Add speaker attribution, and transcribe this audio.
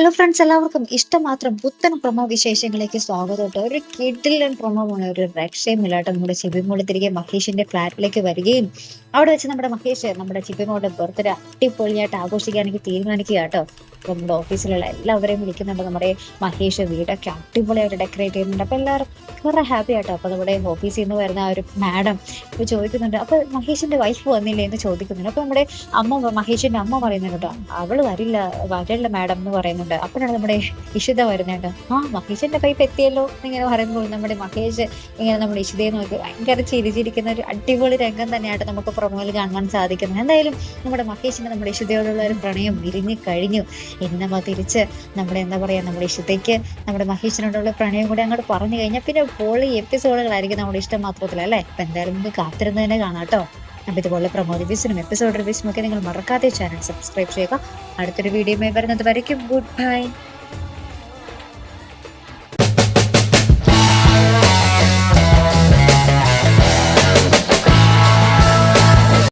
Speaker 1: Hello friends, എല്ലാവർക്കും ഇഷ്ടമാത്രം പുത്തൻ promo വിശേഷങ്ങളിലേക്ക് സ്വാഗതം കേട്ടോ. ഒരു കിഡിലൻ പ്രൊമോമാണ്, ഒരു രക്ഷയുമില്ല കേട്ടോ. നമ്മുടെ ചിബിമോള് തിരികെ മഹേഷിന്റെ ഫ്ലാറ്റിലേക്ക് വരികയും അവിടെ വെച്ച് നമ്മുടെ മഹേഷ് നമ്മുടെ ചിബിമോളുടെ ബർത്ത്ഡേ അടിപൊളിയായിട്ട് ആഘോഷിക്കാനൊക്കെ തീരുമാനിക്കുക കേട്ടോ. നമ്മുടെ ഓഫീസിലുള്ള എല്ലാവരെയും വിളിക്കുന്നുണ്ട്. നമ്മുടെ മഹേഷ് വീടൊക്കെ അടിപൊളിയായിട്ട് ഡെക്കറേറ്റ് ചെയ്യുന്നുണ്ട്. അപ്പൊ എല്ലാവരും കുറെ ഹാപ്പി ആട്ടോ. അപ്പൊ നമ്മുടെ ഓഫീസിൽ നിന്ന് വരുന്ന ആ ഒരു മാഡം ഇപ്പൊ ചോദിക്കുന്നുണ്ട്, അപ്പൊ മഹേഷിന്റെ വൈഫ് വന്നില്ലേ എന്ന് ചോദിക്കുന്നുണ്ട്. അപ്പൊ നമ്മുടെ മഹേഷിന്റെ അമ്മ പറയുന്നുണ്ട് കേട്ടോ, അവള് വരില്ല മാഡം എന്ന് പറയുന്നുണ്ട്. അപ്പോഴാണ് നമ്മുടെ ഇഷിത വരുന്നുണ്ട്. മഹേഷിന്റെ വൈഫ് എത്തിയല്ലോ എന്നിങ്ങനെ പറയുമ്പോൾ നമ്മുടെ മഹേഷ് ഇങ്ങനെ നമ്മുടെ ഇഷിതയെ നോക്കി ഭയങ്കര ചിരിച്ചിരിക്കുന്ന ഒരു അടിപൊളി രംഗം തന്നെയായിട്ട് നമുക്ക് പ്രൊമോയിൽ കാണാൻ സാധിക്കുന്നത്. എന്തായാലും നമ്മുടെ മഹേഷിന് നമ്മുടെ ഇഷിതയോടുള്ള ഒരു പ്രണയം വിരിഞ്ഞു കഴിഞ്ഞു. ഇനി നമ്മൾ തിരിച്ച് നമ്മുടെ ഇഷ്ടത്തേക്ക് നമ്മുടെ മഹേഷിനോടുള്ള പ്രണയം കൂടി അങ്ങോട്ട് പറഞ്ഞു കഴിഞ്ഞാൽ പിന്നെ പൊളി എപ്പിസോഡുകളായിരിക്കും നമ്മുടെ ഇഷ്ടം മാത്രത്തിൽ അല്ലേ. അപ്പൊ എന്തായാലും നമുക്ക് കാത്തിരുന്ന് തന്നെ കാണാം കേട്ടോ. അപ്പൊ ഇതുപോലെ പ്രൊമോ റിവ്യൂസിനും എപ്പിസോഡ് റിവ്യൂസിനും ഒക്കെ നിങ്ങൾ മറക്കാതെ ചാനൽ സബ്സ്ക്രൈബ് ചെയ്യുക. അടുത്തൊരു വീഡിയോയുമായി വരുന്നത് വരയ്ക്കും ഗുഡ് ബൈ.